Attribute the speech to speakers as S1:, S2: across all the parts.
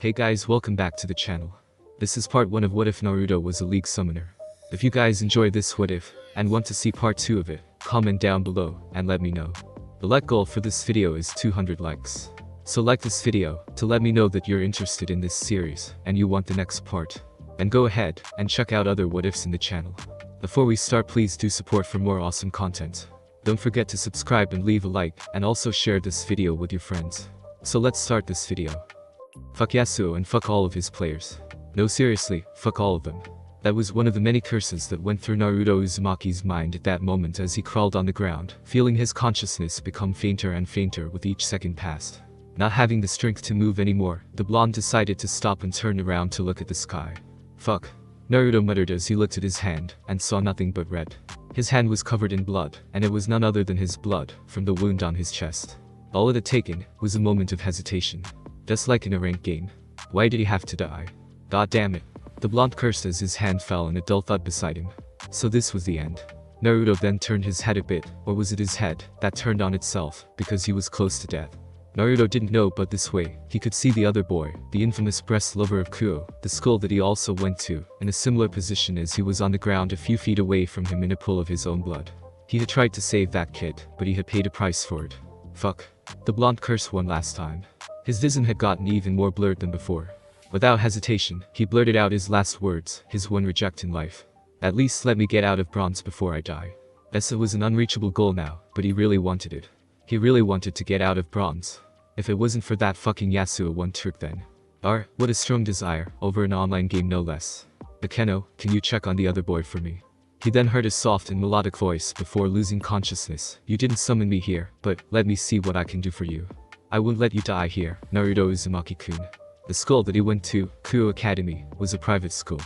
S1: Hey guys, welcome back to the channel. This is part 1 of What If Naruto Was a League Summoner. If you guys enjoy this What If, and want to see part 2 of it, comment down below, and let me know. The like goal for this video is 200 likes. So like this video, to let me know that you're interested in this series, and you want the next part. And go ahead, and check out other What Ifs in the channel. Before we start, please do support for more awesome content. Don't forget to subscribe and leave a like, and also share this video with your friends. So let's start this video. Fuck Yasuo and fuck all of his players. No, seriously, fuck all of them. That was one of the many curses that went through Naruto Uzumaki's mind at that moment as he crawled on the ground, feeling his consciousness become fainter and fainter with each second passed. Not having the strength to move anymore, the blonde decided to stop and turn around to look at the sky. Fuck. Naruto muttered as he looked at his hand, and saw nothing but red. His hand was covered in blood, and it was none other than his blood, from the wound on his chest. All it had taken was a moment of hesitation. Just like in a ranked game. Why did he have to die? God damn it. The blonde cursed as his hand fell and a dull thud beside him. So this was the end. Naruto then turned his head a bit, or was it his head, that turned on itself, because he was close to death. Naruto didn't know, but this way, he could see the other boy, the infamous breast lover of Kuo, the school that he also went to, in a similar position as he was on the ground a few feet away from him in a pool of his own blood. He had tried to save that kid, but he had paid a price for it. Fuck. The blonde cursed one last time. His vision had gotten even more blurred than before. Without hesitation, he blurted out his last words, his one reject in life. At least let me get out of bronze before I die. Essa was an unreachable goal now, but he really wanted it. He really wanted to get out of bronze. If it wasn't for that fucking Yasuo one trick then. What a strong desire, over an online game no less. Akeno, can you check on the other boy for me? He then heard a soft and melodic voice before losing consciousness. You didn't summon me here, but let me see what I can do for you. I won't let you die here, Naruto Uzumaki-kun. The school that he went to, Kuo Academy, was a private school.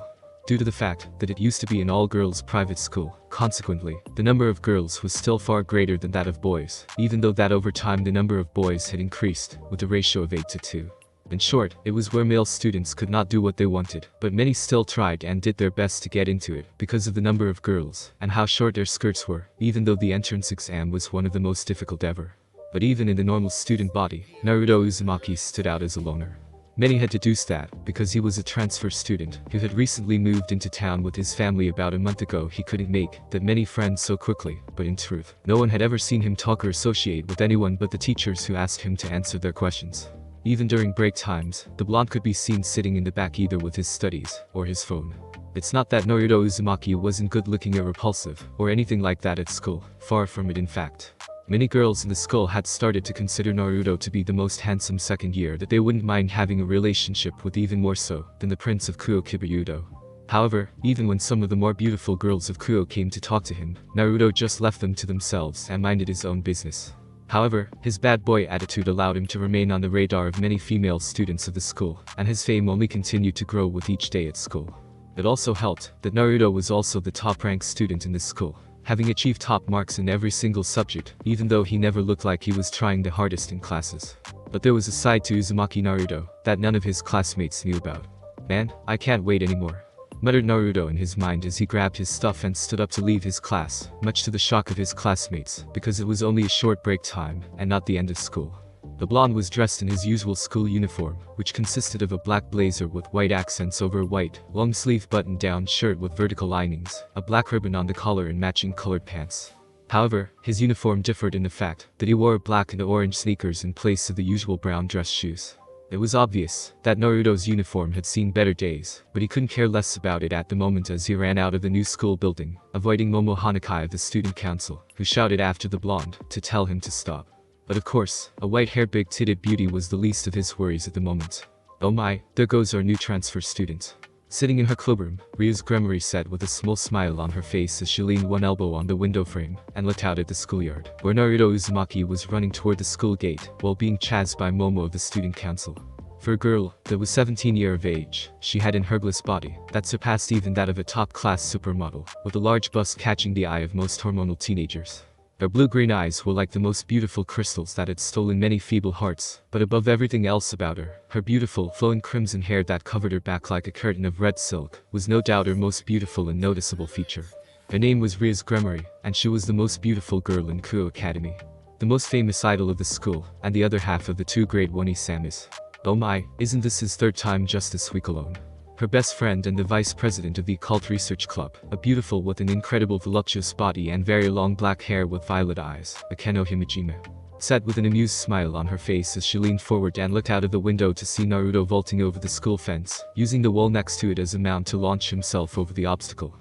S1: Due to the fact that it used to be an all-girls private school, consequently, the number of girls was still far greater than that of boys, even though that over time the number of boys had increased, with a ratio of 8 to 2. In short, it was where male students could not do what they wanted, but many still tried and did their best to get into it, because of the number of girls, and how short their skirts were, even though the entrance exam was one of the most difficult ever. But even in the normal student body, Naruto Uzumaki stood out as a loner. Many had deduced that, because he was a transfer student who had recently moved into town with his family about a month ago, he couldn't make that many friends so quickly, but in truth, no one had ever seen him talk or associate with anyone but the teachers who asked him to answer their questions. Even during break times, the blonde could be seen sitting in the back either with his studies, or his phone. It's not that Naruto Uzumaki wasn't good looking or repulsive, or anything like that at school, far from it in fact. Many girls in the school had started to consider Naruto to be the most handsome second year that they wouldn't mind having a relationship with, even more so than the prince of Kuo Kibayudo. However, even when some of the more beautiful girls of Kuo came to talk to him, Naruto just left them to themselves and minded his own business. However, his bad boy attitude allowed him to remain on the radar of many female students of the school, and his fame only continued to grow with each day at school. It also helped that Naruto was also the top-ranked student in this school, having achieved top marks in every single subject, even though he never looked like he was trying the hardest in classes. But there was a side to Uzumaki Naruto that none of his classmates knew about. Man, I can't wait anymore, muttered Naruto in his mind as he grabbed his stuff and stood up to leave his class, much to the shock of his classmates, because it was only a short break time, and not the end of school. The blonde was dressed in his usual school uniform, which consisted of a black blazer with white accents over a white, long-sleeve button-down shirt with vertical linings, a black ribbon on the collar and matching colored pants. However, his uniform differed in the fact that he wore black and orange sneakers in place of the usual brown dress shoes. It was obvious that Naruto's uniform had seen better days, but he couldn't care less about it at the moment as he ran out of the new school building, avoiding Momo Hanakai of the student council, who shouted after the blonde to tell him to stop. But of course, a white-haired big-titted beauty was the least of his worries at the moment. Oh my, there goes our new transfer student. Sitting in her clubroom, Ryu's Gremory said with a small smile on her face as she leaned one elbow on the window frame and looked out at the schoolyard, where Naruto Uzumaki was running toward the school gate while being chased by Momo of the student council. For a girl that was 17 years of age, she had an herbless body that surpassed even that of a top-class supermodel, with a large bust catching the eye of most hormonal teenagers. Her blue-green eyes were like the most beautiful crystals that had stolen many feeble hearts, but above everything else about her, her beautiful, flowing crimson hair that covered her back like a curtain of red silk, was no doubt her most beautiful and noticeable feature. Her name was Ryu's Gremory, and she was the most beautiful girl in Kuo Academy. The most famous idol of the school, and the other half of the two great Oni-samas. Oh my, isn't this his third time just this week alone? Her best friend and the vice president of the Occult Research Club, a beautiful with an incredible voluptuous body and very long black hair with violet eyes, Amano Yuuma, sat with an amused smile on her face as she leaned forward and looked out of the window to see Naruto vaulting over the school fence, using the wall next to it as a mount to launch himself over the obstacle.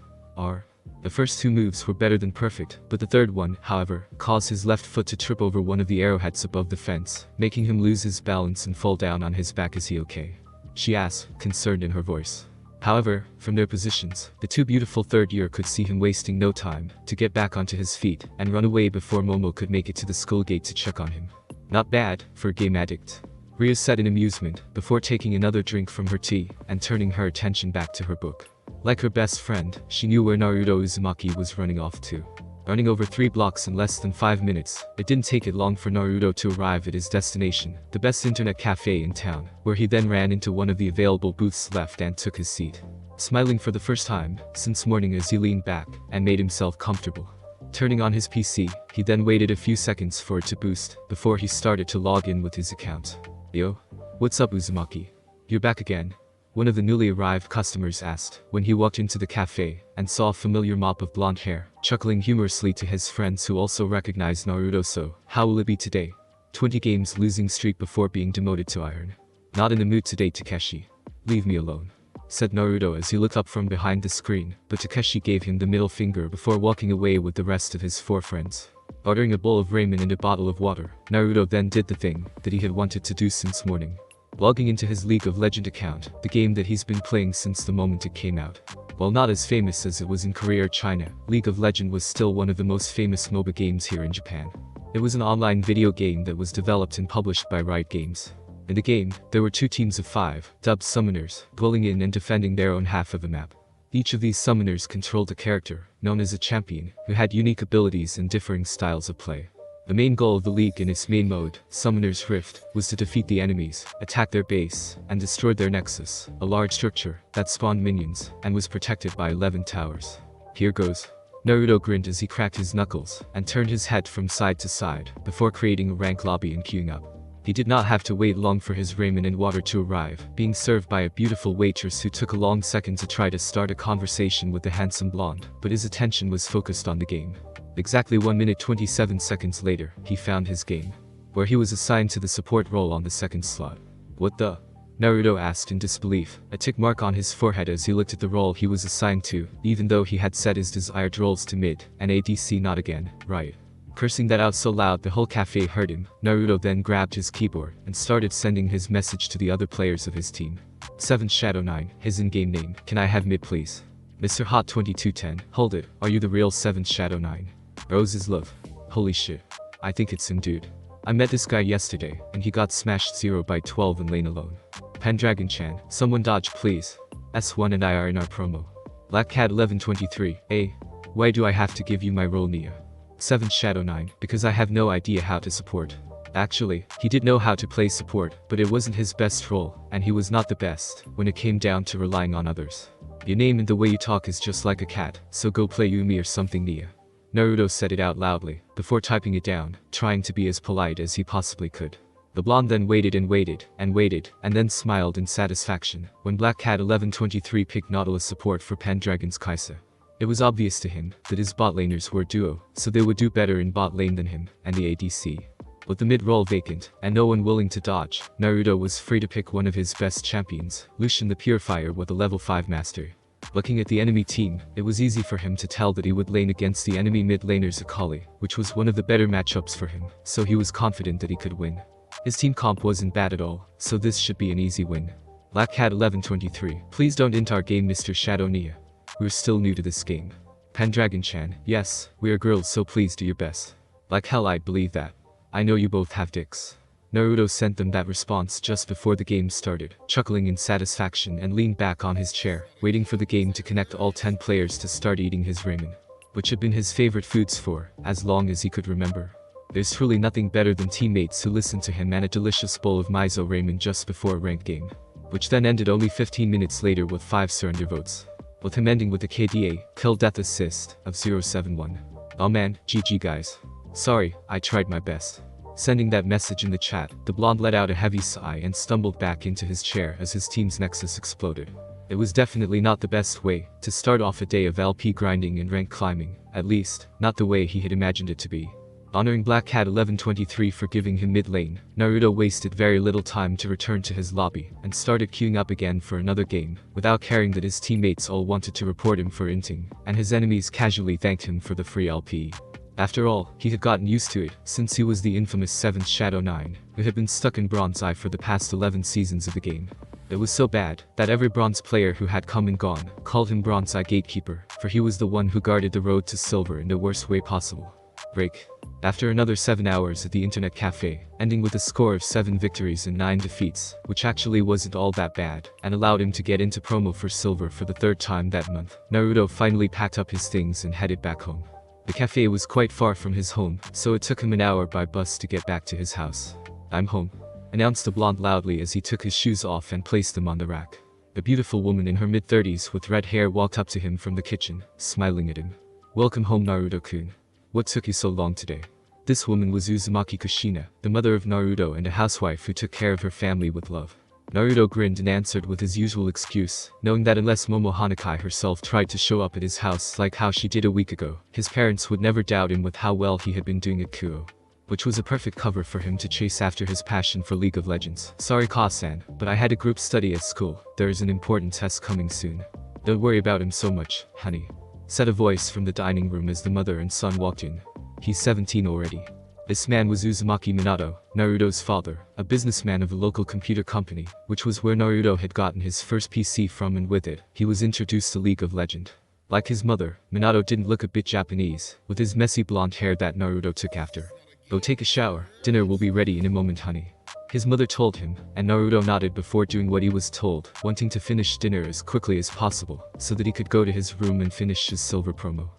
S1: The first two moves were better than perfect, but the third one, however, caused his left foot to trip over one of the arrowheads above the fence, making him lose his balance and fall down on his back. Is he okay? She asked, concerned in her voice. However, from their positions, the two beautiful third year could see him wasting no time to get back onto his feet and run away before Momo could make it to the school gate to check on him. Not bad, for a game addict, Ria said in amusement, before taking another drink from her tea and turning her attention back to her book. Like her best friend, she knew where Naruto Uzumaki was running off to. Running over 3 blocks in less than 5 minutes, it didn't take it long for Naruto to arrive at his destination, the best internet cafe in town, where he then ran into one of the available booths left and took his seat. Smiling for the first time since morning as he leaned back and made himself comfortable. Turning on his PC, he then waited a few seconds for it to boost before he started to log in with his account. Yo, what's up Uzumaki? You're back again? One of the newly arrived customers asked when he walked into the cafe and saw a familiar mop of blonde hair, chuckling humorously to his friends who also recognized Naruto. So, how will it be today? 20 games losing streak before being demoted to Iron. Not in the mood today, Takeshi. Leave me alone, said Naruto as he looked up from behind the screen, but Takeshi gave him the middle finger before walking away with the rest of his 4 friends. Ordering a bowl of ramen and a bottle of water, Naruto then did the thing that he had wanted to do since morning. Logging into his League of Legends account, the game that he's been playing since the moment it came out. While not as famous as it was in Korea or China, League of Legends was still one of the most famous MOBA games here in Japan. It was an online video game that was developed and published by Riot Games. In the game, there were 2 teams of 5, dubbed summoners, dwelling in and defending their own half of the map. Each of these summoners controlled a character, known as a champion, who had unique abilities and differing styles of play. The main goal of the league in its main mode, Summoner's Rift, was to defeat the enemies, attack their base, and destroy their nexus, a large structure that spawned minions and was protected by 11 towers. Here goes. Naruto grinned as he cracked his knuckles and turned his head from side to side before creating a rank lobby and queuing up. He did not have to wait long for his ramen and water to arrive, being served by a beautiful waitress who took a long second to try to start a conversation with the handsome blonde, but his attention was focused on the game. Exactly 1 minute 27 seconds later, he found his game, where he was assigned to the support role on the 2nd slot. What the? Naruto asked in disbelief, a tick mark on his forehead as he looked at the role he was assigned to, even though he had set his desired roles to mid and ADC. Not again, right? Cursing that out so loud the whole cafe heard him, Naruto then grabbed his keyboard and started sending his message to the other players of his team. 7th Shadow 9, his in-game name, can I have mid please? Mr. Hot 2210, hold it, are you the real 7th Shadow 9? Rose's love. Holy shit. I think it's him dude. I met this guy yesterday, and he got smashed 0 by 12 in lane alone. Pendragon-chan, someone dodge please. S1 and I are in our promo. Black Cat 1123, hey. Why do I have to give you my role Nia? 7th Shadow 9, because I have no idea how to support. Actually, he did know how to play support, but it wasn't his best role, and he was not the best when it came down to relying on others. Your name and the way you talk is just like a cat, so go play Yumi or something Nia. Naruto said it out loudly, before typing it down, trying to be as polite as he possibly could. The blonde then waited and waited, and waited, and then smiled in satisfaction, when Black Cat 1123 picked Nautilus support for Pendragon's Kaisa. It was obvious to him that his bot laners were a duo, so they would do better in bot lane than him, and the ADC. With the mid role vacant, and no one willing to dodge, Naruto was free to pick one of his best champions, Lucian the Purifier with a level 5 master. Looking at the enemy team, it was easy for him to tell that he would lane against the enemy mid laner's Akali, which was one of the better matchups for him, so he was confident that he could win. His team comp wasn't bad at all, so this should be an easy win. Black Cat 1123, please don't int our game Mr. Shadow Nia. We're still new to this game. Pendragon-chan, yes, we are girls so please do your best. Like hell I'd believe that. I know you both have dicks. Naruto sent them that response just before the game started, chuckling in satisfaction and leaned back on his chair, waiting for the game to connect all 10 players to start eating his ramen, which had been his favorite foods for as long as he could remember. There's truly nothing better than teammates who listen to him and a delicious bowl of miso ramen just before a ranked game, which then ended only 15 minutes later with 5 surrender votes, with him ending with a KDA, kill death assist, of 071. Oh man, GG guys. Sorry, I tried my best. Sending that message in the chat, the blonde let out a heavy sigh and stumbled back into his chair as his team's nexus exploded. It was definitely not the best way to start off a day of LP grinding and rank climbing, at least, not the way he had imagined it to be. Honoring Black Cat 1123 for giving him mid lane, Naruto wasted very little time to return to his lobby and started queuing up again for another game, without caring that his teammates all wanted to report him for inting, and his enemies casually thanked him for the free LP. After all, he had gotten used to it, since he was the infamous 7th Shadow 9, who had been stuck in Bronze Eye for the past 11 seasons of the game. It was so bad that every Bronze player who had come and gone called him Bronze Eye Gatekeeper, for he was the one who guarded the road to Silver in the worst way possible. Break. After another 7 hours at the internet cafe, ending with a score of 7 victories and 9 defeats, which actually wasn't all that bad, and allowed him to get into promo for Silver for the 3rd time that month, Naruto finally packed up his things and headed back home. The cafe was quite far from his home, so it took him an hour by bus to get back to his house. "I'm home," announced the blonde loudly as he took his shoes off and placed them on the rack. A beautiful woman in her mid-30s with red hair walked up to him from the kitchen, smiling at him. "Welcome home, Naruto-kun. What took you so long today?" This woman was Uzumaki Kushina, the mother of Naruto and a housewife who took care of her family with love. Naruto grinned and answered with his usual excuse, knowing that unless Momo Hanakai herself tried to show up at his house like how she did a week ago, his parents would never doubt him with how well he had been doing at Kuo. Which was a perfect cover for him to chase after his passion for League of Legends. "Sorry Ka-san, but I had a group study at school. There is an important test coming soon. Don't worry about him so much, honey," said a voice from the dining room as the mother and son walked in. "He's 17 already." This man was Uzumaki Minato, Naruto's father, a businessman of a local computer company, which was where Naruto had gotten his first PC from, and with it, he was introduced to League of Legends. Like his mother, Minato didn't look a bit Japanese, with his messy blonde hair that Naruto took after. "Go take a shower, dinner will be ready in a moment, honey," his mother told him, and Naruto nodded before doing what he was told, wanting to finish dinner as quickly as possible, so that he could go to his room and finish his Silver promo.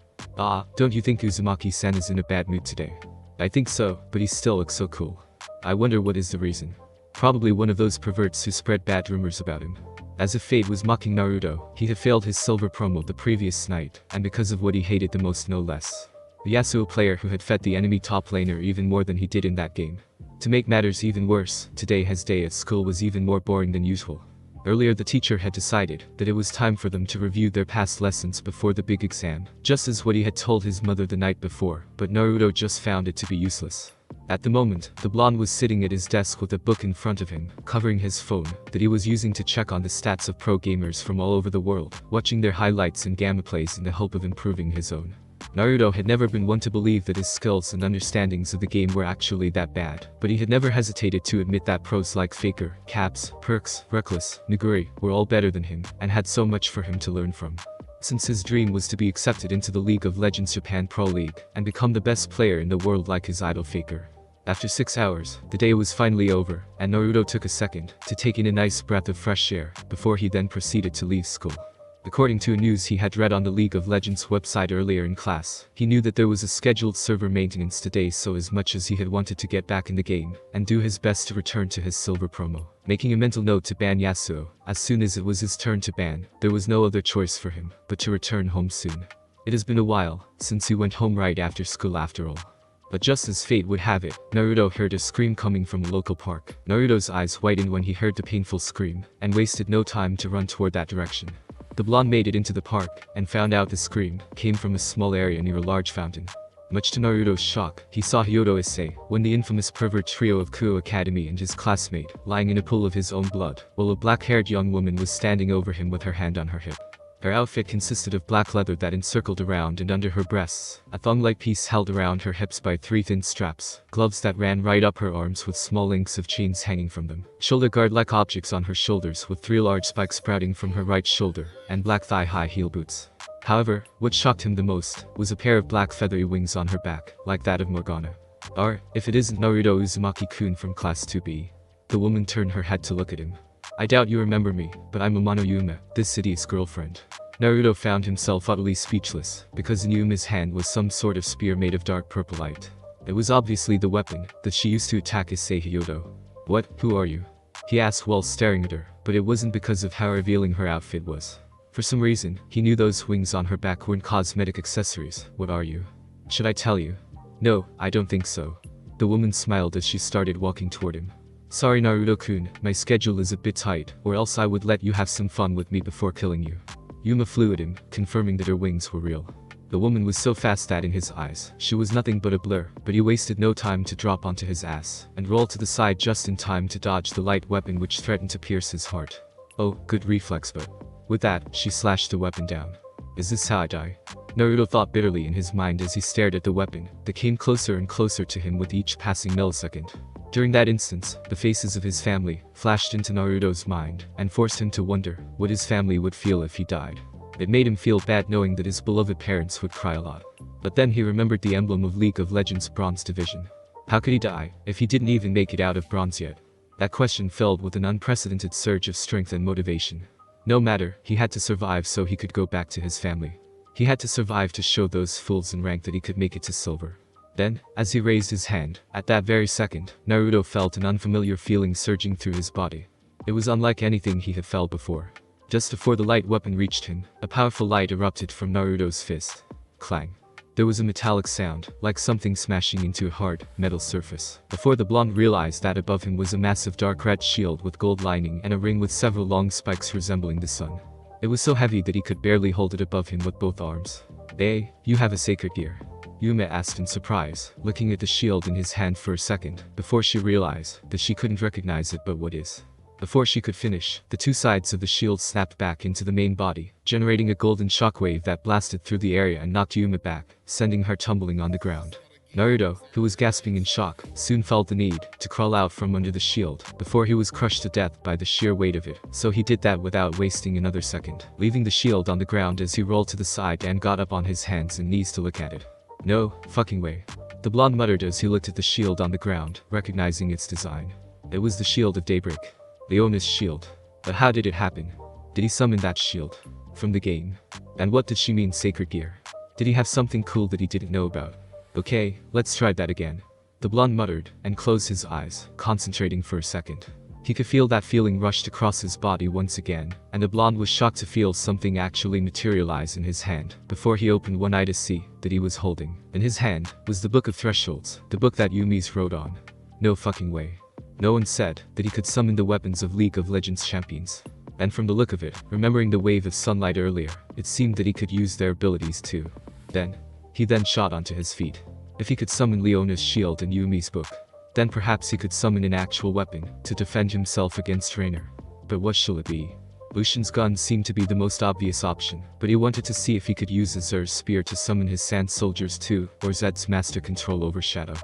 S1: Don't you think Uzumaki-san is in a bad mood today?" "I think so, but he still looks so cool. I wonder what is the reason. Probably one of those perverts who spread bad rumors about him." As if fate was mocking Naruto, he had failed his Silver promo the previous night, and because of what he hated the most, no less. The Yasuo player who had fed the enemy top laner even more than he did in that game. To make matters even worse, today his day at school was even more boring than usual. Earlier the teacher had decided that it was time for them to review their past lessons before the big exam, just as what he had told his mother the night before, but Naruto just found it to be useless. At the moment, the blonde was sitting at his desk with a book in front of him, covering his phone, that he was using to check on the stats of pro gamers from all over the world, watching their highlights and gamma plays in the hope of improving his own. Naruto had never been one to believe that his skills and understandings of the game were actually that bad, but he had never hesitated to admit that pros like Faker, Caps, Perks, Reckless, Naguri were all better than him, and had so much for him to learn from. Since his dream was to be accepted into the League of Legends Japan Pro League, and become the best player in the world like his idol Faker. After 6 hours, the day was finally over, and Naruto took a second to take in a nice breath of fresh air, before he then proceeded to leave school. According to news he had read on the League of Legends website earlier in class, he knew that there was a scheduled server maintenance today, so as much as he had wanted to get back in the game, and do his best to return to his Silver promo, making a mental note to ban Yasuo, as soon as it was his turn to ban, there was no other choice for him, but to return home soon. It has been a while, since he went home right after school after all. But just as fate would have it, Naruto heard a scream coming from a local park. Naruto's eyes widened when he heard the painful scream, and wasted no time to run toward that direction. The blonde made it into the park, and found out the scream came from a small area near a large fountain. Much to Naruto's shock, he saw Hyodo Issei, one the infamous pervert trio of Kuo Academy, and his classmate, lying in a pool of his own blood, while a black-haired young woman was standing over him with her hand on her hip. Her outfit consisted of black leather that encircled around and under her breasts, a thong-like piece held around her hips by 3 thin straps, gloves that ran right up her arms with small links of chains hanging from them, shoulder guard-like objects on her shoulders with 3 large spikes sprouting from her right shoulder, and black thigh-high heel boots. However, what shocked him the most was a pair of black feathery wings on her back, like that of Morgana. If it isn't Naruto Uzumaki-kun from Class 2B. The woman turned her head to look at him. "I doubt you remember me, but I'm Amano Yuuma, this idiot's girlfriend." Naruto found himself utterly speechless, because in Yuma's hand was some sort of spear made of dark purple light. It was obviously the weapon that she used to attack Issei Hyodo. "What? Who are you?" he asked while staring at her, but it wasn't because of how revealing her outfit was. For some reason, he knew those wings on her back weren't cosmetic accessories. "What are you?" "Should I tell you?" "No, I don't think so." The woman smiled as she started walking toward him. Sorry Naruto-kun, my schedule is a bit tight, or else I would let you have some fun with me before killing you. Yuma flew at him, confirming that her wings were real. The woman was so fast that in his eyes, she was nothing but a blur, but he wasted no time to drop onto his ass, and roll to the side just in time to dodge the light weapon which threatened to pierce his heart. Oh, good reflex, but with that, she slashed the weapon down. Is this how I die? Naruto thought bitterly in his mind as he stared at the weapon that came closer and closer to him with each passing millisecond. During that instance, the faces of his family flashed into Naruto's mind and forced him to wonder what his family would feel if he died. It made him feel bad knowing that his beloved parents would cry a lot. But then he remembered the emblem of League of Legends Bronze Division. How could he die if he didn't even make it out of bronze yet? That question filled with an unprecedented surge of strength and motivation. No matter, he had to survive so he could go back to his family. He had to survive to show those fools in rank that he could make it to silver. Then, as he raised his hand, at that very second, Naruto felt an unfamiliar feeling surging through his body. It was unlike anything he had felt before. Just before the light weapon reached him, a powerful light erupted from Naruto's fist. Clang. There was a metallic sound, like something smashing into a hard, metal surface. Before the blonde realized that above him was a massive dark red shield with gold lining and a ring with several long spikes resembling the sun. It was so heavy that he could barely hold it above him with both arms. Hey, you have a sacred gear? Yuma asked in surprise, looking at the shield in his hand for a second, before she realized that she couldn't recognize it but what is. Before she could finish, the two sides of the shield snapped back into the main body, generating a golden shockwave that blasted through the area and knocked Yuma back, sending her tumbling on the ground. Naruto, who was gasping in shock, soon felt the need to crawl out from under the shield before he was crushed to death by the sheer weight of it, so he did that without wasting another second, leaving the shield on the ground as he rolled to the side and got up on his hands and knees to look at it. No fucking way. The blonde muttered as he looked at the shield on the ground, recognizing its design. It was the shield of Daybreak. Leona's shield. But how did it happen? Did he summon that shield from the game? And what did she mean sacred gear? Did he have something cool that he didn't know about? Okay, let's try that again. The blonde muttered and closed his eyes, concentrating for a second. He could feel that feeling rushed across his body once again, and the blonde was shocked to feel something actually materialize in his hand before he opened one eye to see that he was holding. In his hand was the Book of Thresholds, the book that Yumi's wrote on. No fucking way. No one said that he could summon the weapons of League of Legends champions. And from the look of it, remembering the wave of sunlight earlier, it seemed that he could use their abilities too. He then shot onto his feet. If he could summon Leona's shield and Yumi's book, then perhaps he could summon an actual weapon to defend himself against Rainer. But what shall it be? Lucian's gun seemed to be the most obvious option, but he wanted to see if he could use Azur's spear to summon his sand soldiers too, or Zed's master control over Shadow.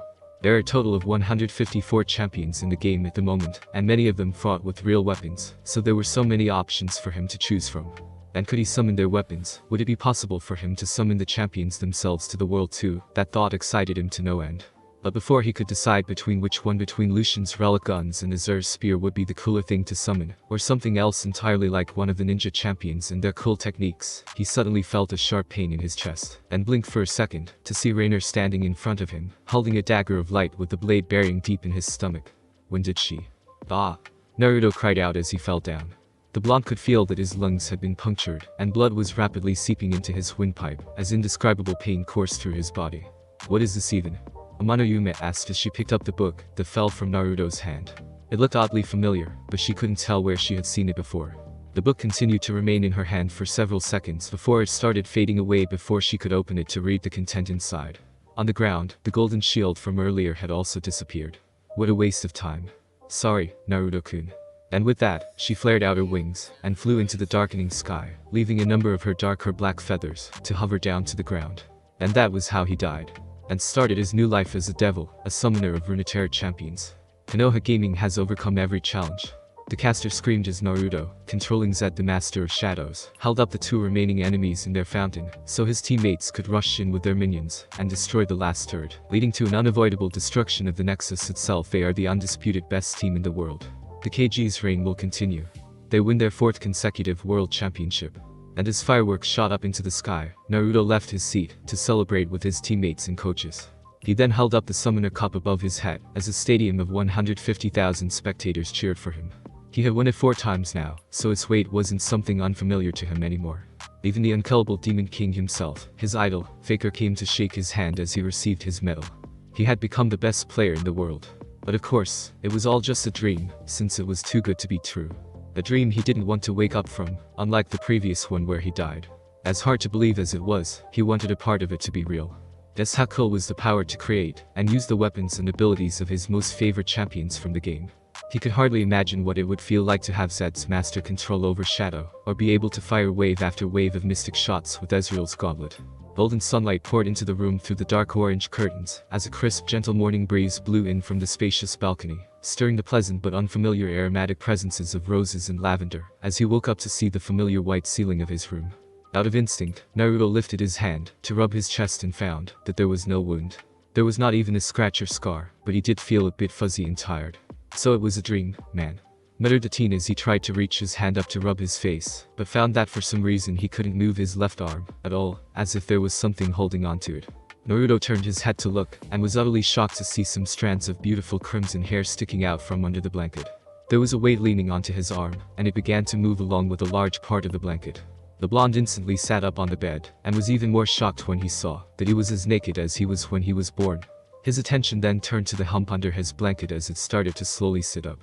S1: There are a total of 154 champions in the game at the moment, and many of them fought with real weapons, so there were so many options for him to choose from. And could he summon their weapons? Would it be possible for him to summon the champions themselves to the world too? That thought excited him to no end. But before he could decide between which one between Lucian's relic guns and Azur's spear would be the cooler thing to summon, or something else entirely like one of the ninja champions and their cool techniques, he suddenly felt a sharp pain in his chest, and blinked for a second, to see Rainer standing in front of him, holding a dagger of light with the blade burying deep in his stomach. When did she? Ah! Naruto cried out as he fell down. The blonde could feel that his lungs had been punctured, and blood was rapidly seeping into his windpipe, as indescribable pain coursed through his body. What is this even? Amano Yuuma asked as she picked up the book that fell from Naruto's hand. It looked oddly familiar, but she couldn't tell where she had seen it before. The book continued to remain in her hand for several seconds before it started fading away before she could open it to read the content inside. On the ground, the golden shield from earlier had also disappeared. What a waste of time. Sorry, Naruto-kun. And with that, she flared out her wings, and flew into the darkening sky, leaving a number of her darker black feathers to hover down to the ground. And that was how he died. And started his new life as a devil, a summoner of Runeterra champions. Konoha Gaming has overcome every challenge. The caster screamed as Naruto, controlling Zed the Master of Shadows, held up the two remaining enemies in their fountain, so his teammates could rush in with their minions, and destroy the last turret, leading to an unavoidable destruction of the Nexus itself. They are the undisputed best team in the world. The KG's reign will continue. They win their 4th consecutive world championship. And as fireworks shot up into the sky, Naruto left his seat to celebrate with his teammates and coaches. He then held up the Summoner Cup above his head as a stadium of 150,000 spectators cheered for him. He had won it 4 times now, so its weight wasn't something unfamiliar to him anymore. Even the unkillable Demon King himself, his idol, Faker, came to shake his hand as he received his medal. He had become the best player in the world. But of course, it was all just a dream, since it was too good to be true. A dream he didn't want to wake up from, unlike the previous one where he died. As hard to believe as it was, he wanted a part of it to be real. That's how cool was the power to create and use the weapons and abilities of his most favorite champions from the game. He could hardly imagine what it would feel like to have Zed's master control over Shadow, or be able to fire wave after wave of mystic shots with Ezreal's gauntlet. Golden sunlight poured into the room through the dark orange curtains, as a crisp gentle morning breeze blew in from the spacious balcony, stirring the pleasant but unfamiliar aromatic presences of roses and lavender, as he woke up to see the familiar white ceiling of his room. Out of instinct, Naruto lifted his hand to rub his chest and found that there was no wound. There was not even a scratch or scar, but he did feel a bit fuzzy and tired. So it was a dream, man, muttered the teen as he tried to reach his hand up to rub his face, but found that for some reason he couldn't move his left arm at all, as if there was something holding onto it. Naruto turned his head to look, and was utterly shocked to see some strands of beautiful crimson hair sticking out from under the blanket. There was a weight leaning onto his arm, and it began to move along with a large part of the blanket. The blonde instantly sat up on the bed, and was even more shocked when he saw that he was as naked as he was when he was born. His attention then turned to the hump under his blanket as it started to slowly sit up.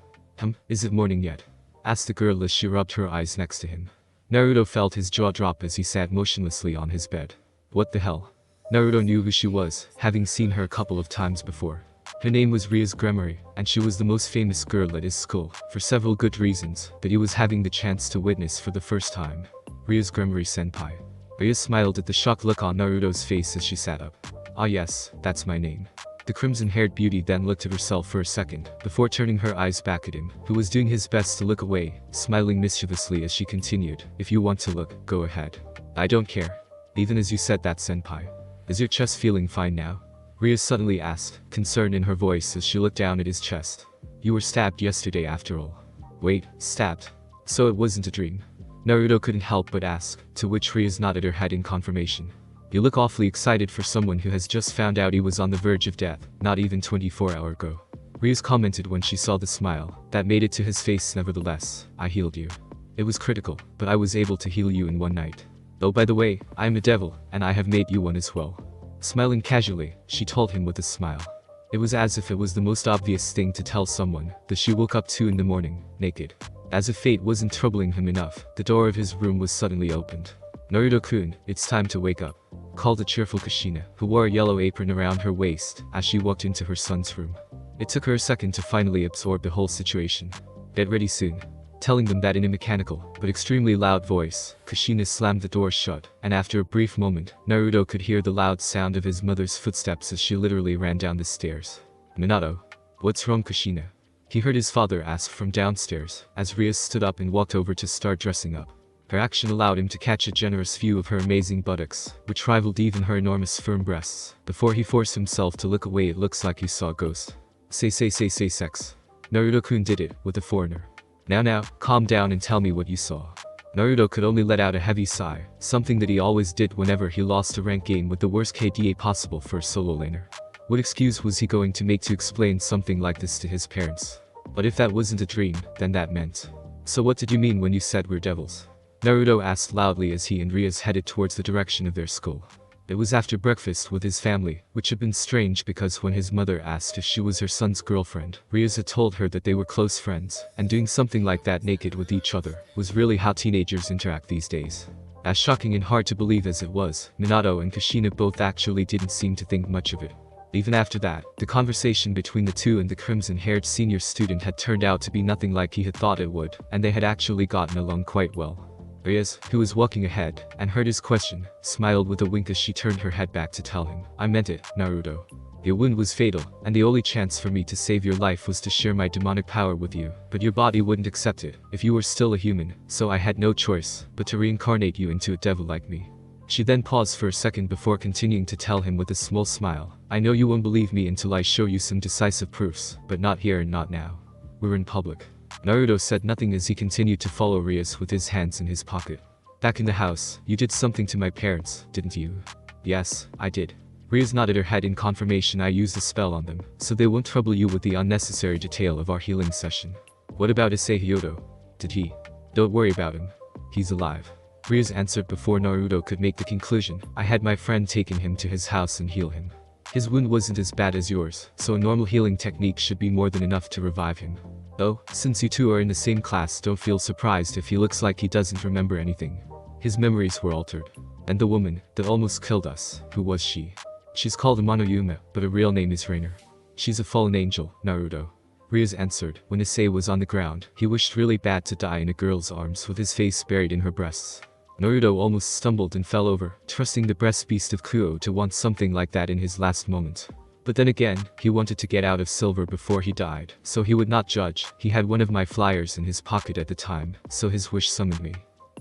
S1: Is it morning yet?" asked the girl as she rubbed her eyes next to him. Naruto felt his jaw drop as he sat motionlessly on his bed. What the hell? Naruto knew who she was, having seen her a couple of times before. Her name was Ria's Gremory, and she was the most famous girl at his school, for several good reasons that he was having the chance to witness for the first time. Ria's Gremory senpai. Ria smiled at the shocked look on Naruto's face as she sat up. Ah yes, that's my name. The crimson-haired beauty then looked at herself for a second, before turning her eyes back at him, who was doing his best to look away, smiling mischievously as she continued, "If you want to look, go ahead. I don't care." "Even as you said that, senpai. Is your chest feeling fine now?" Ria suddenly asked, concern in her voice as she looked down at his chest. "You were stabbed yesterday after all." "Wait, stabbed? So it wasn't a dream?" Naruto couldn't help but ask, to which Ria nodded her head in confirmation. "You look awfully excited for someone who has just found out he was on the verge of death, not even 24 hours ago." Ria commented when she saw the smile that made it to his face. "Nevertheless, I healed you. It was critical, but I was able to heal you in one night. Oh, by the way, I am a devil, and I have made you one as well." Smiling casually, she told him with a smile. It was as if it was the most obvious thing to tell someone that she woke up to in the morning, naked. As if fate wasn't troubling him enough, the door of his room was suddenly opened. "Naruto-kun, it's time to wake up," called a cheerful Kushina, who wore a yellow apron around her waist as she walked into her son's room. It took her a second to finally absorb the whole situation. "Get ready soon." Telling them that in a mechanical, but extremely loud voice, Kushina slammed the door shut, and after a brief moment, Naruto could hear the loud sound of his mother's footsteps as she literally ran down the stairs. "Minato. What's wrong, Kushina?" he heard his father ask from downstairs, as Ria stood up and walked over to start dressing up. Her action allowed him to catch a generous view of her amazing buttocks, which rivaled even her enormous firm breasts. Before he forced himself to look away, it looks like he saw a ghost. Say sex. Naruto-kun did it, with a foreigner. Now, calm down and tell me what you saw." Naruto could only let out a heavy sigh, something that he always did whenever he lost a ranked game with the worst KDA possible for a solo laner. What excuse was he going to make to explain something like this to his parents? But if that wasn't a dream, then that meant. "So what did you mean when you said we're devils?" Naruto asked loudly as he and Rias headed towards the direction of their school. It was after breakfast with his family, which had been strange because when his mother asked if she was her son's girlfriend, Rias had told her that they were close friends, and doing something like that naked with each other was really how teenagers interact these days. As shocking and hard to believe as it was, Minato and Kushina both actually didn't seem to think much of it. Even after that, the conversation between the two and the crimson-haired senior student had turned out to be nothing like he had thought it would, and they had actually gotten along quite well. Rias, who was walking ahead, and heard his question, smiled with a wink as she turned her head back to tell him, "I meant it, Naruto. Your wound was fatal, and the only chance for me to save your life was to share my demonic power with you, but your body wouldn't accept it if you were still a human, so I had no choice but to reincarnate you into a devil like me." She then paused for a second before continuing to tell him with a small smile, "I know you won't believe me until I show you some decisive proofs, but not here and not now. We're in public." Naruto said nothing as he continued to follow Rias with his hands in his pocket. "Back in the house, you did something to my parents, didn't you?" "Yes, I did." Rias nodded her head in confirmation. "I used a spell on them, so they won't trouble you with the unnecessary detail of our healing session." "What about Issei Hyoto? Did he?" "Don't worry about him. He's alive." Rias answered before Naruto could make the conclusion. "I had my friend taken him to his house and heal him." His wound wasn't as bad as yours, so a normal healing technique should be more than enough to revive him. Oh, since you two are in the same class, don't feel surprised if he looks like he doesn't remember anything. His memories were altered. And the woman that almost killed us, who was she? She's called Amano Yuuma, but her real name is Rainer. She's a fallen angel, Naruto. Rias answered. When Issei was on the ground, he wished really bad to die in a girl's arms with his face buried in her breasts. Naruto almost stumbled and fell over, trusting the breast beast of Kuo to want something like that in his last moment. But then again, he wanted to get out of silver before he died, so he would not judge. He had one of my flyers in his pocket at the time, so his wish summoned me.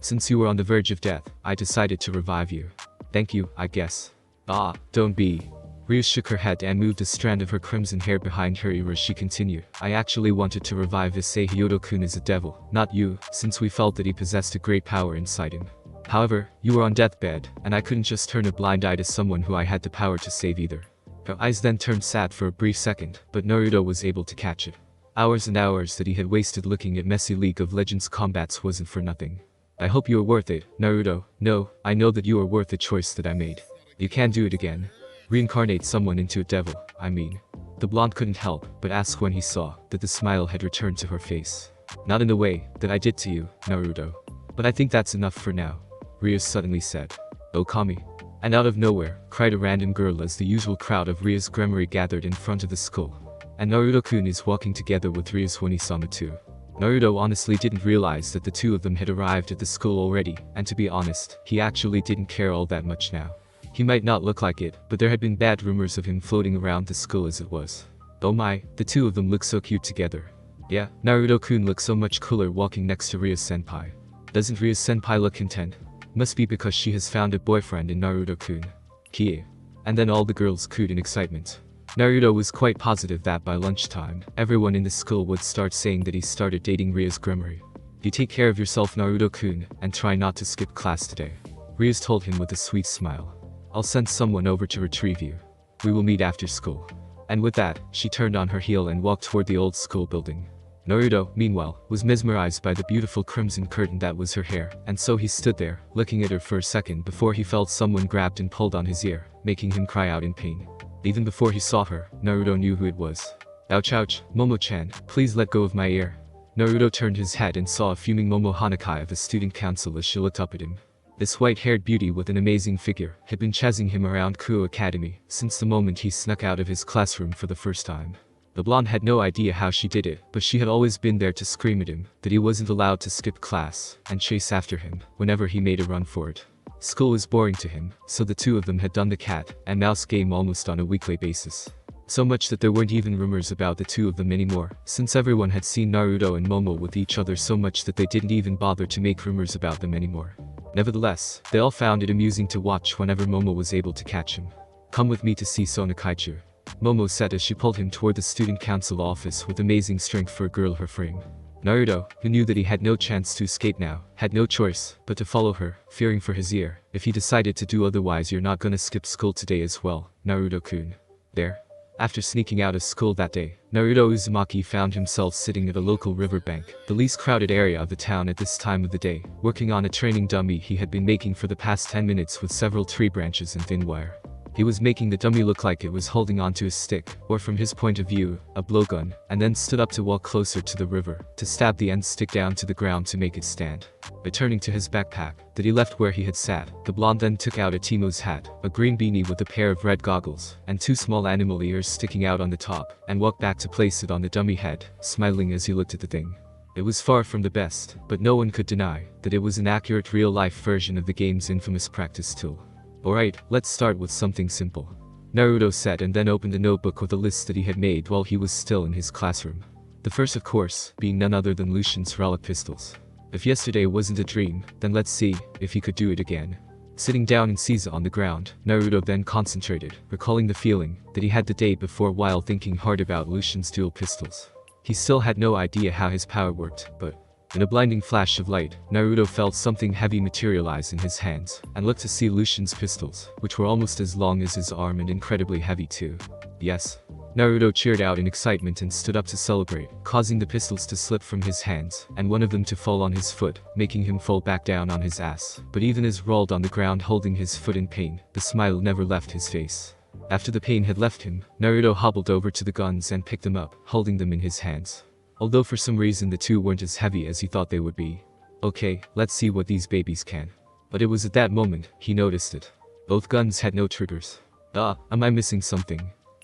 S1: Since you were on the verge of death, I decided to revive you. Thank you, I guess. Ah, don't be. Ryu shook her head and moved a strand of her crimson hair behind her ear as she continued. I actually wanted to revive Issei Hyodo-kun as a devil, not you, since we felt that he possessed a great power inside him. However, you were on deathbed, and I couldn't just turn a blind eye to someone who I had the power to save either. Her eyes then turned sad for a brief second, but Naruto was able to catch it. Hours and hours that he had wasted looking at messy League of Legends combats wasn't for nothing. I hope you are worth it, Naruto. No, I know that you are worth the choice that I made. You can't do it again. Reincarnate someone into a devil, I mean. The blonde couldn't help but ask when he saw that the smile had returned to her face. Not in the way that I did to you, Naruto. But I think that's enough for now, Ryu suddenly said. Okami. And out of nowhere, cried a random girl as the usual crowd of Ryu's Gremory gathered in front of the school. And Naruto-kun is walking together with Ryu's Onisama too. Naruto honestly didn't realize that the two of them had arrived at the school already, and to be honest, he actually didn't care all that much now. He might not look like it, but there had been bad rumors of him floating around the school as it was. Oh my, the two of them look so cute together. Yeah, Naruto-kun looks so much cooler walking next to Ryu-senpai. Doesn't Ryu-senpai look content? Must be because she has found a boyfriend in Naruto-kun. Kie. And then all the girls cooed in excitement. Naruto was quite positive that by lunchtime, everyone in the school would start saying that he started dating Ryu's Gremory. You take care of yourself, Naruto-kun, and try not to skip class today. Ryu's told him with a sweet smile. I'll send someone over to retrieve you. We will meet after school. And with that, she turned on her heel and walked toward the old school building. Naruto, meanwhile, was mesmerized by the beautiful crimson curtain that was her hair, and so he stood there, looking at her for a second before he felt someone grabbed and pulled on his ear, making him cry out in pain. Even before he saw her, Naruto knew who it was. Ouch ouch, Momo-chan, please let go of my ear. Naruto turned his head and saw a fuming Momo Hanakai of the student council as she looked up at him. This white-haired beauty with an amazing figure had been chasing him around Kuo Academy since the moment he snuck out of his classroom for the first time. The blonde had no idea how she did it, but she had always been there to scream at him that he wasn't allowed to skip class and chase after him whenever he made a run for it. School was boring to him, so the two of them had done the cat and mouse game almost on a weekly basis. So much that there weren't even rumors about the two of them anymore, since everyone had seen Naruto and Momo with each other so much that they didn't even bother to make rumors about them anymore. Nevertheless, they all found it amusing to watch whenever Momo was able to catch him. Come with me to see Sonokaichu, Momo said as she pulled him toward the student council office with amazing strength for a girl her frame. Naruto, who knew that he had no chance to escape now, had no choice but to follow her, fearing for his ear. If he decided to do otherwise, you're not gonna skip school today as well, Naruto-kun. There. After sneaking out of school that day, Naruto Uzumaki found himself sitting at a local riverbank, the least crowded area of the town at this time of the day, working on a training dummy he had been making for the past 10 minutes with several tree branches and thin wire. He was making the dummy look like it was holding onto a stick, or from his point of view, a blowgun, and then stood up to walk closer to the river, to stab the end stick down to the ground to make it stand. Returning to his backpack, that he left where he had sat, the blonde then took out a Timo's hat, a green beanie with a pair of red goggles, and two small animal ears sticking out on the top, and walked back to place it on the dummy head, smiling as he looked at the thing. It was far from the best, but no one could deny that it was an accurate real-life version of the game's infamous practice tool. Alright, let's start with something simple, Naruto said, and then opened a notebook with a list that he had made while he was still in his classroom. The first, of course, being none other than Lucian's relic pistols. If yesterday wasn't a dream, then let's see if he could do it again. Sitting down in Caesar on the ground, Naruto then concentrated, recalling the feeling that he had the day before while thinking hard about Lucian's dual pistols. He still had no idea how his power worked, but in a blinding flash of light, Naruto felt something heavy materialize in his hands, and looked to see Lucian's pistols, which were almost as long as his arm and incredibly heavy too. Yes. Naruto cheered out in excitement and stood up to celebrate, causing the pistols to slip from his hands, and one of them to fall on his foot, making him fall back down on his ass. But even as rolled on the ground holding his foot in pain, the smile never left his face. After the pain had left him, Naruto hobbled over to the guns and picked them up, holding them in his hands. Although for some reason the two weren't as heavy as he thought they would be. Okay, let's see what these babies can. But it was at that moment, he noticed it. Both guns had no triggers. Am I missing something?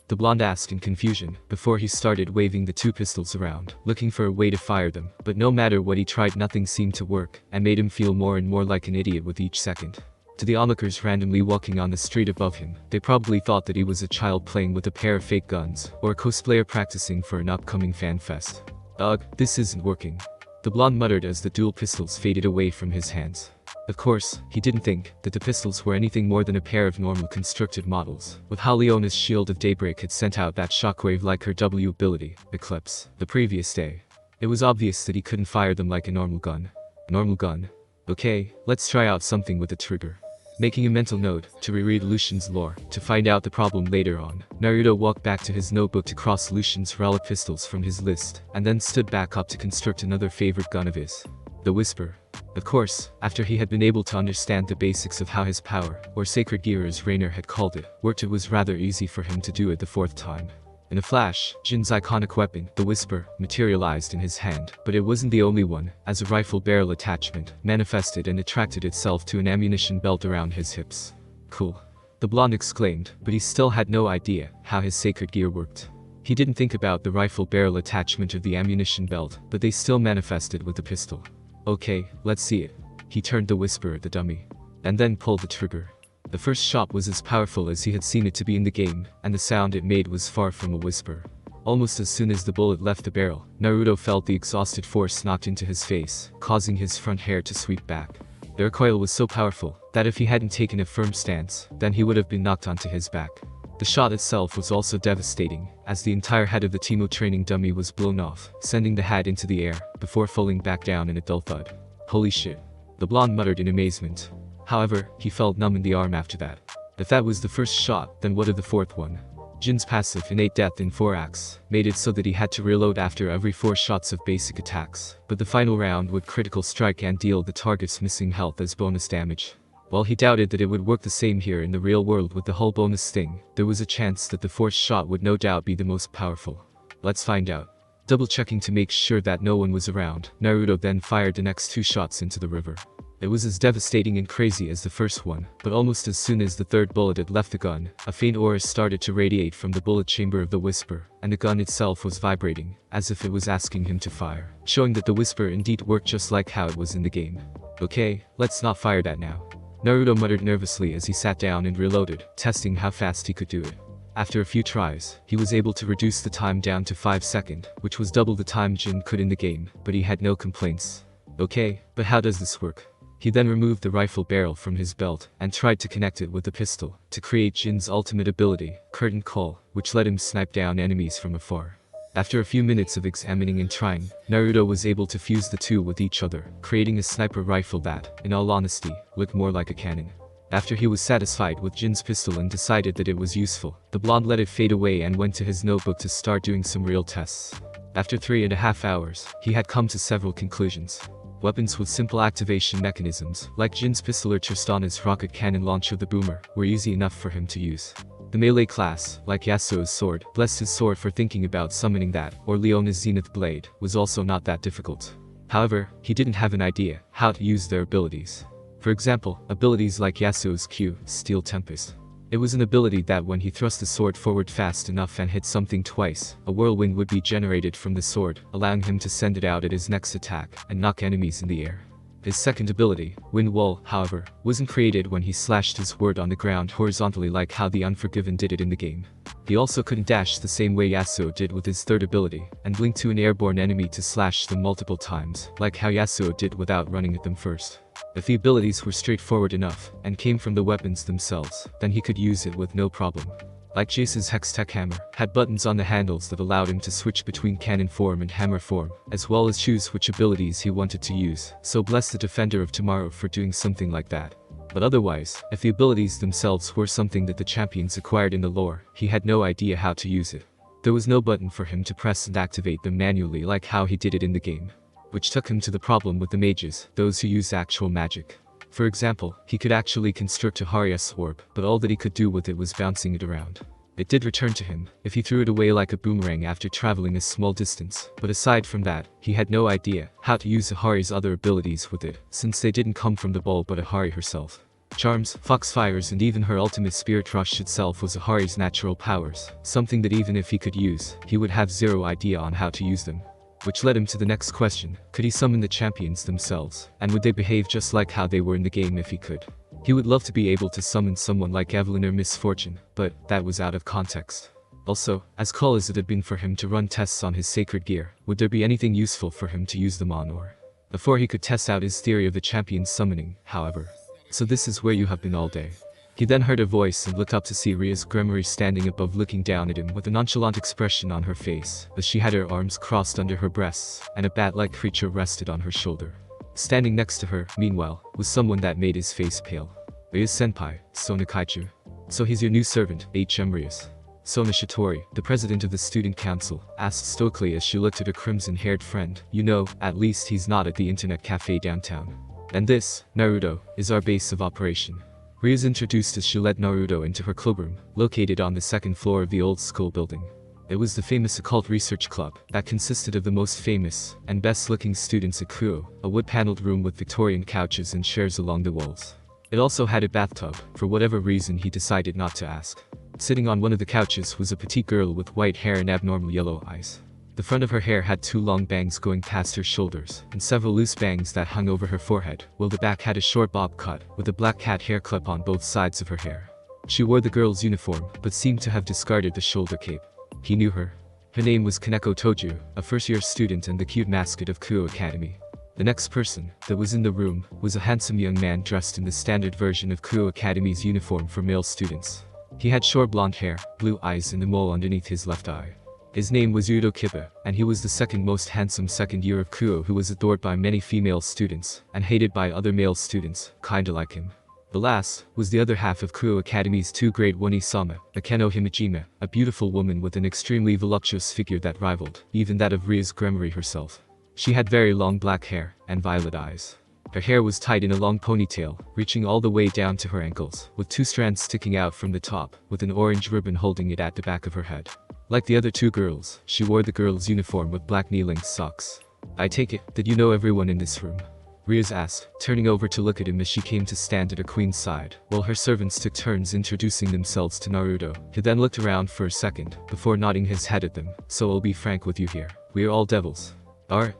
S1: The blonde asked in confusion, before he started waving the two pistols around, looking for a way to fire them, but no matter what he tried nothing seemed to work, and made him feel more and more like an idiot with each second. To the onlookers randomly walking on the street above him, they probably thought that he was a child playing with a pair of fake guns, or a cosplayer practicing for an upcoming fan fest. Ugh, this isn't working. The blonde muttered as the dual pistols faded away from his hands. Of course, he didn't think that the pistols were anything more than a pair of normal constructed models, with how Leona's Shield of Daybreak had sent out that shockwave like her W ability, Eclipse, the previous day. It was obvious that he couldn't fire them like a normal gun. Normal gun? Okay, let's try out something with a trigger. Making a mental note to reread Lucian's lore to find out the problem later on, Naruto walked back to his notebook to cross Lucian's relic pistols from his list, and then stood back up to construct another favorite gun of his. The Whisper. Of course, after he had been able to understand the basics of how his power, or sacred gear as Rainer had called it, worked, it was rather easy for him to do it the fourth time. In a flash, Jin's iconic weapon, the Whisper, materialized in his hand, but it wasn't the only one, as a rifle barrel attachment manifested and attracted itself to an ammunition belt around his hips. Cool. The blonde exclaimed, but he still had no idea how his sacred gear worked. He didn't think about the rifle barrel attachment of the ammunition belt, but they still manifested with the pistol. Okay, let's see it. He turned the Whisper at the dummy, and then pulled the trigger. The first shot was as powerful as he had seen it to be in the game, and the sound it made was far from a whisper. Almost as soon as the bullet left the barrel, Naruto felt the exhausted force knocked into his face, causing his front hair to sweep back. The recoil was so powerful that if he hadn't taken a firm stance, then he would have been knocked onto his back. The shot itself was also devastating, as the entire head of the Teemo training dummy was blown off, sending the hat into the air, before falling back down in a dull thud. Holy shit. The blonde muttered in amazement. However, he felt numb in the arm after that. If that was the first shot, then what of the fourth one? Jin's passive innate death in 4 acts made it so that he had to reload after every 4 shots of basic attacks, but the final round would critical strike and deal the target's missing health as bonus damage. While he doubted that it would work the same here in the real world with the whole bonus thing, there was a chance that the 4th shot would no doubt be the most powerful. Let's find out. Double-checking to make sure that no one was around, Naruto then fired the next 2 shots into the river. It was as devastating and crazy as the first one, but almost as soon as the 3rd bullet had left the gun, a faint aura started to radiate from the bullet chamber of the Whisper, and the gun itself was vibrating, as if it was asking him to fire, showing that the Whisper indeed worked just like how it was in the game. Okay, let's not fire that now. Naruto muttered nervously as he sat down and reloaded, testing how fast he could do it. After a few tries, he was able to reduce the time down to 5 seconds, which was double the time Jin could in the game, but he had no complaints. Okay, but how does this work? He then removed the rifle barrel from his belt and tried to connect it with the pistol to create Jin's ultimate ability, Curtain Call, which let him snipe down enemies from afar. After a few minutes of examining and trying, Naruto was able to fuse the two with each other, creating a sniper rifle that, in all honesty, looked more like a cannon. After he was satisfied with Jin's pistol and decided that it was useful, the blonde let it fade away and went to his notebook to start doing some real tests. After 3.5 hours, he had come to several conclusions. Weapons with simple activation mechanisms, like Jin's pistol or Tristana's rocket cannon launcher the Boomer, were easy enough for him to use. The melee class, like Yasuo's sword, bless his sword for thinking about summoning that, or Leona's Zenith Blade, was also not that difficult. However, he didn't have an idea how to use their abilities. For example, abilities like Yasuo's Q, Steel Tempest. It was an ability that when he thrust the sword forward fast enough and hit something twice, a whirlwind would be generated from the sword, allowing him to send it out at his next attack and knock enemies in the air. His second ability, Wind Wall, however, wasn't created when he slashed his sword on the ground horizontally like how the Unforgiven did it in the game. He also couldn't dash the same way Yasuo did with his third ability, and blink to an airborne enemy to slash them multiple times, like how Yasuo did without running at them first. If the abilities were straightforward enough, and came from the weapons themselves, then he could use it with no problem. Like Jace's Hextech Hammer, had buttons on the handles that allowed him to switch between cannon form and hammer form, as well as choose which abilities he wanted to use, so bless the Defender of Tomorrow for doing something like that. But otherwise, if the abilities themselves were something that the champions acquired in the lore, he had no idea how to use it. There was no button for him to press and activate them manually like how he did it in the game. Which took him to the problem with the mages, those who use actual magic. For example, he could actually construct a Hari's orb, but all that he could do with it was bouncing it around. It did return to him, if he threw it away like a boomerang after traveling a small distance, but aside from that, he had no idea how to use Ahari's other abilities with it, since they didn't come from the ball but Ahari herself. Charms, foxfires and even her ultimate spirit rush itself was Ahari's natural powers, something that even if he could use, he would have zero idea on how to use them. Which led him to the next question, could he summon the champions themselves, and would they behave just like how they were in the game if he could? He would love to be able to summon someone like Evelyn or Miss Fortune, but that was out of context. Also, as cool as it had been for him to run tests on his sacred gear, would there be anything useful for him to use them on or? Before he could test out his theory of the champions summoning, however. So this is where you have been all day. He then heard a voice and looked up to see Ria's Gremory standing above looking down at him with a nonchalant expression on her face, as she had her arms crossed under her breasts, and a bat-like creature rested on her shoulder. Standing next to her, meanwhile, was someone that made his face pale. Ria's senpai, Sona Kaichu. So he's your new servant, Rias. Sona Shitori, the president of the student council, asked stoically as she looked at her crimson-haired friend. You know, at least he's not at the internet cafe downtown. And this, Naruto, is our base of operation. Ria's introduced as she led Naruto into her clubroom, located on the second floor of the old school building. It was the famous Occult Research Club that consisted of the most famous and best-looking students at Kuo, a wood-paneled room with Victorian couches and chairs along the walls. It also had a bathtub, for whatever reason he decided not to ask. Sitting on one of the couches was a petite girl with white hair and abnormal yellow eyes. The front of her hair had 2 long bangs going past her shoulders, and several loose bangs that hung over her forehead, while the back had a short bob cut, with a black cat hair clip on both sides of her hair. She wore the girl's uniform, but seemed to have discarded the shoulder cape. He knew her. Her name was Kaneko Toju, a first-year student and the cute mascot of Kuo Academy. The next person that was in the room was a handsome young man dressed in the standard version of Kuo Academy's uniform for male students. He had short blonde hair, blue eyes and a mole underneath his left eye. His name was Udo Kiba, and he was the second most handsome second year of Kuo who was adored by many female students, and hated by other male students, kinda like him. The last was the other half of Kuo Academy's 2 grade 1 Isama, Akeno Himejima, a beautiful woman with an extremely voluptuous figure that rivaled even that of Ria's Gremory herself. She had very long black hair, and violet eyes. Her hair was tied in a long ponytail, reaching all the way down to her ankles, with 2 strands sticking out from the top, with an orange ribbon holding it at the back of her head. Like the other 2 girls, she wore the girl's uniform with black knee-length socks. I take it that you know everyone in this room? Rias asked, turning over to look at him as she came to stand at her queen's side, while her servants took turns introducing themselves to Naruto. He then looked around for a second, before nodding his head at them. So I'll be frank with you here. We are all devils.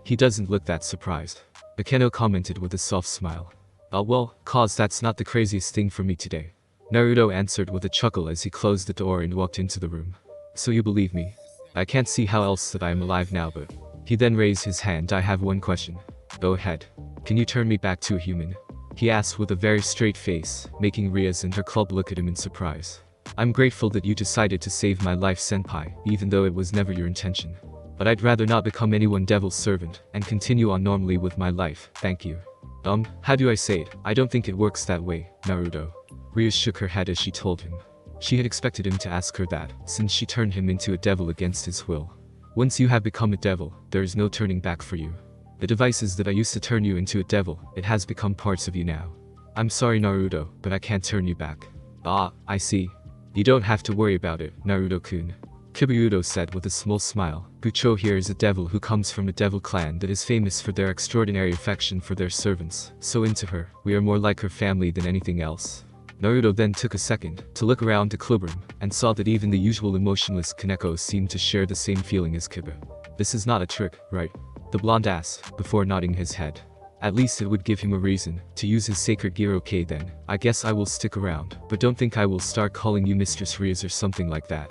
S1: He doesn't look that surprised. Akeno commented with a soft smile. Well, cause that's not the craziest thing for me today. Naruto answered with a chuckle as he closed the door and walked into the room. So you believe me? I can't see how else that I am alive now, but... He then raised his hand. I have one question. Go ahead. Can you turn me back to a human? He asked with a very straight face, making Rias and her club look at him in surprise. I'm grateful that you decided to save my life, senpai, even though it was never your intention. But I'd rather not become anyone devil's servant, and continue on normally with my life, thank you. How do I say it? I don't think it works that way, Naruto. Rias shook her head as she told him. She had expected him to ask her that, since she turned him into a devil against his will. Once you have become a devil, there is no turning back for you. The devices that I used to turn you into a devil, it has become parts of you now. I'm sorry, Naruto, but I can't turn you back. I see. You don't have to worry about it, Naruto-kun. Kibayudo said with a small smile. Bucho here is a devil who comes from a devil clan that is famous for their extraordinary affection for their servants. So into her, we are more like her family than anything else. Naruto then took a second to look around the clubroom, and saw that even the usual emotionless Kaneko seemed to share the same feeling as Kiba. This is not a trick, right? The blonde asked, before nodding his head. At least it would give him a reason to use his sacred gear. Okay then, I guess I will stick around, but don't think I will start calling you Mistress Rias or something like that.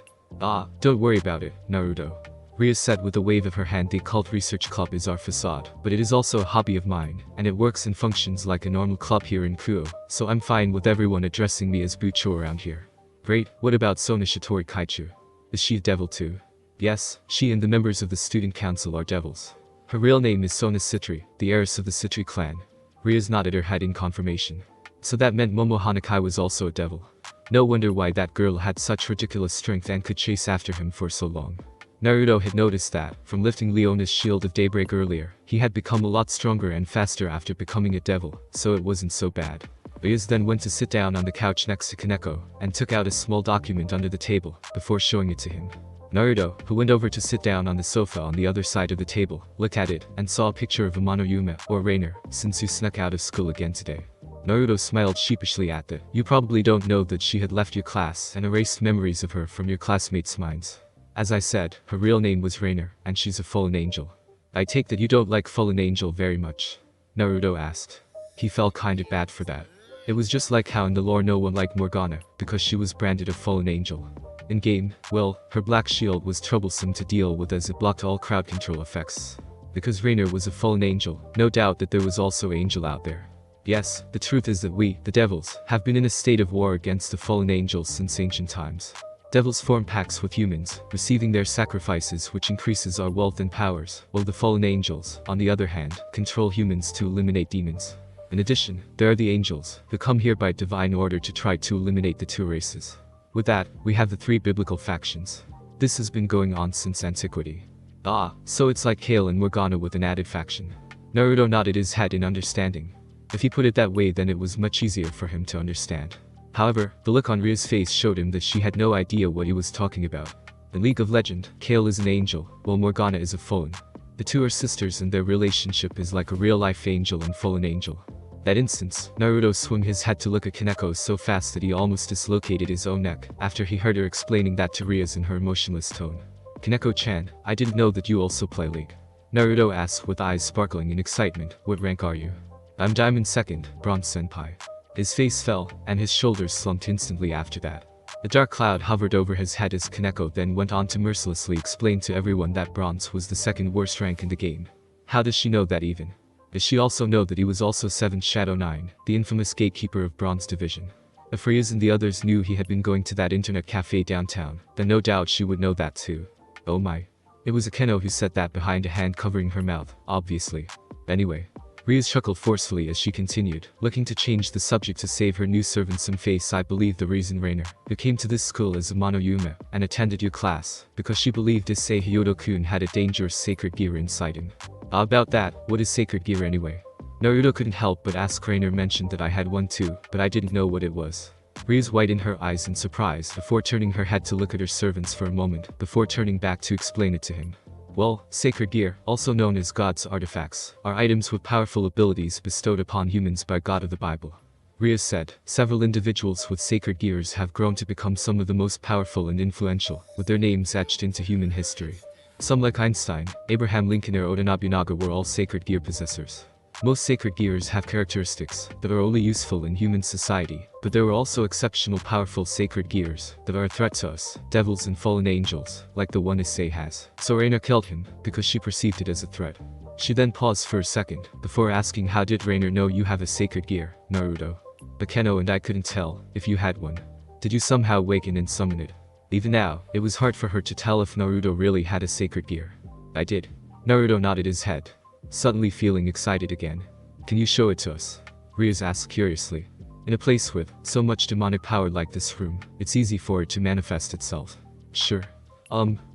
S1: Don't worry about it, Naruto. Rias said with a wave of her hand. The Occult Research Club is our facade, but it is also a hobby of mine, and it works and functions like a normal club here in Kuo, so I'm fine with everyone addressing me as Bucho around here. Great, what about Sona Shitori Kaichu? Is she a devil too? Yes, she and the members of the student council are devils. Her real name is Sona Citri, the heiress of the Citri clan. Rias nodded her head in confirmation. So that meant Momo Hanakai was also a devil. No wonder why that girl had such ridiculous strength and could chase after him for so long. Naruto had noticed that, from lifting Leona's shield of daybreak earlier, he had become a lot stronger and faster after becoming a devil, so it wasn't so bad. Ryuz then went to sit down on the couch next to Kaneko, and took out a small document under the table, before showing it to him. Naruto, who went over to sit down on the sofa on the other side of the table, looked at it, and saw a picture of Amano Yuuma, or Rainer, since you snuck out of school again today. Naruto smiled sheepishly at the, you probably don't know that she had left your class and erased memories of her from your classmates' minds. As I said, her real name was Rainer, and she's a fallen angel. I take that you don't like fallen angel very much? Naruto asked. He felt kinda bad for that. It was just like how in the lore no one liked Morgana, because she was branded a fallen angel. In game, well, her black shield was troublesome to deal with as it blocked all crowd control effects. Because Rainer was a fallen angel, no doubt that there was also angel out there. Yes, the truth is that we, the devils, have been in a state of war against the fallen angels since ancient times. Devils form pacts with humans, receiving their sacrifices which increases our wealth and powers, while the fallen angels, on the other hand, control humans to eliminate demons. In addition, there are the angels, who come here by divine order to try to eliminate the two races. With that, we have the three biblical factions. This has been going on since antiquity. Ah, so it's like Kale and Morgana with an added faction. Naruto nodded his head in understanding. If he put it that way, then it was much easier for him to understand. However, the look on Ria's face showed him that she had no idea what he was talking about. In League of Legend, Kale is an angel, while Morgana is a fallen. The two are sisters and their relationship is like a real-life angel and fallen angel. That instance, Naruto swung his head to look at Kaneko so fast that he almost dislocated his own neck, after he heard her explaining that to Rias in her emotionless tone. Kaneko-chan, I didn't know that you also play League. Naruto asked with eyes sparkling in excitement, what rank are you? I'm Diamond 2nd, Bronze Senpai. His face fell, and his shoulders slumped instantly after that. A dark cloud hovered over his head as Kaneko then went on to mercilessly explain to everyone that Bronze was the second worst rank in the game. How does she know that even? Does she also know that he was also 7th Shadow 9, the infamous gatekeeper of Bronze Division? If Rias and the others knew he had been going to that internet cafe downtown, then no doubt she would know that too. Oh my. It was Akeno who said that behind a hand covering her mouth, obviously. Anyway. Rias chuckled forcefully as she continued, looking to change the subject to save her new servant some face. I believe the reason Rainer, who came to this school as Amano Yuuma, and attended your class, because she believed Issei Hyodo-kun had a dangerous sacred gear inside him. About that, what is sacred gear anyway? Naruto couldn't help but ask. Rainer mentioned that I had one too, but I didn't know what it was. Rias widened her eyes in surprise before turning her head to look at her servants for a moment, before turning back to explain it to him. Well, sacred gear, also known as God's artifacts, are items with powerful abilities bestowed upon humans by God of the Bible. Rias said, several individuals with sacred gears have grown to become some of the most powerful and influential, with their names etched into human history. Some like Einstein, Abraham Lincoln or Oda Nobunaga were all sacred gear possessors. Most sacred gears have characteristics that are only useful in human society, but there are also exceptional powerful sacred gears that are a threat to us, devils and fallen angels, like the one Issei has. So Rainer killed him, because she perceived it as a threat. She then paused for a second, before asking, how did Rainer know you have a sacred gear, Naruto? Akeno and I couldn't tell, if you had one. Did you somehow awaken and summon it? Even now, it was hard for her to tell if Naruto really had a sacred gear. I did. Naruto nodded his head, suddenly feeling excited again. Can you show it to us? Rias asked curiously. In a place with so much demonic power like this room, it's easy for it to manifest itself. Sure.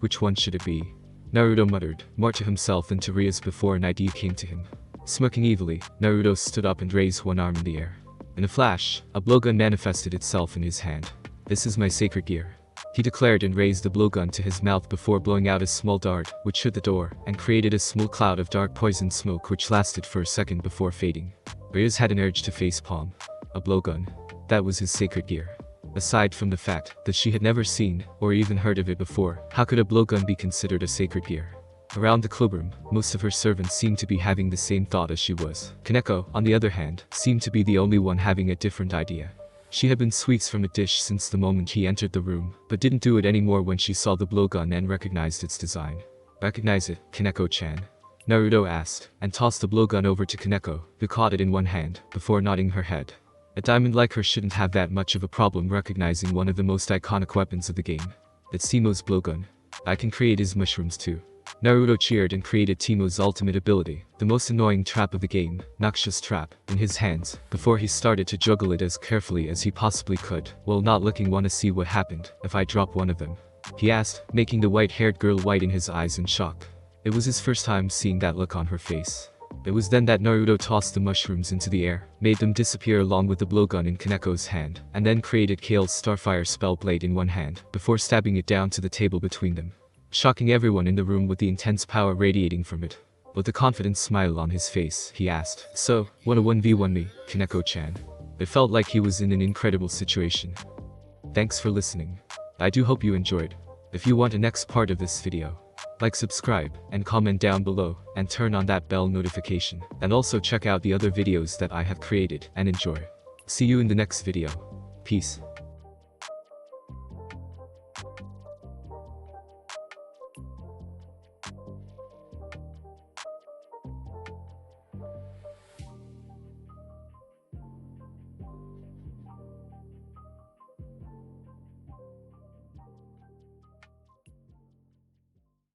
S1: Which one should it be? Naruto muttered, more to himself than to Rias before an idea came to him. Smirking evilly, Naruto stood up and raised one arm in the air. In a flash, a blowgun manifested itself in his hand. This is my sacred gear, he declared, and raised the blowgun to his mouth before blowing out a small dart, which hit the door, and created a small cloud of dark poison smoke which lasted for a second before fading. Rias had an urge to facepalm. A blowgun. That was his sacred gear. Aside from the fact that she had never seen, or even heard of it before, how could a blowgun be considered a sacred gear? Around the clubroom, most of her servants seemed to be having the same thought as she was. Kaneko, on the other hand, seemed to be the only one having a different idea. She had been sweets from a dish since the moment he entered the room, but didn't do it anymore when she saw the blowgun and recognized its design. Recognize it, Kaneko-chan? Naruto asked, and tossed the blowgun over to Kaneko, who caught it in one hand, before nodding her head. A diamond like her shouldn't have that much of a problem recognizing one of the most iconic weapons of the game. It's Teemo's blowgun. I can create his mushrooms too. Naruto cheered and created Teemo's ultimate ability, the most annoying trap of the game, Noxious Trap, in his hands, before he started to juggle it as carefully as he possibly could, while not looking. Wanna see what happened if I drop one of them? he asked, making the white-haired girl widen his eyes in shock. It was his first time seeing that look on her face. It was then that Naruto tossed the mushrooms into the air, made them disappear along with the blowgun in Kaneko's hand, and then created Kale's Starfire spell blade in one hand, before stabbing it down to the table between them, shocking everyone in the room with the intense power radiating from it. With a confident smile on his face, he asked, "So, wanna 1v1 me, Kaneko-chan?" It felt like he was in an incredible situation. Thanks for listening. I do hope you enjoyed. If you want a next part of this video, like, subscribe, and comment down below, and turn on that bell notification. And also check out the other videos that I have created, and enjoy. See you in the next video. Peace.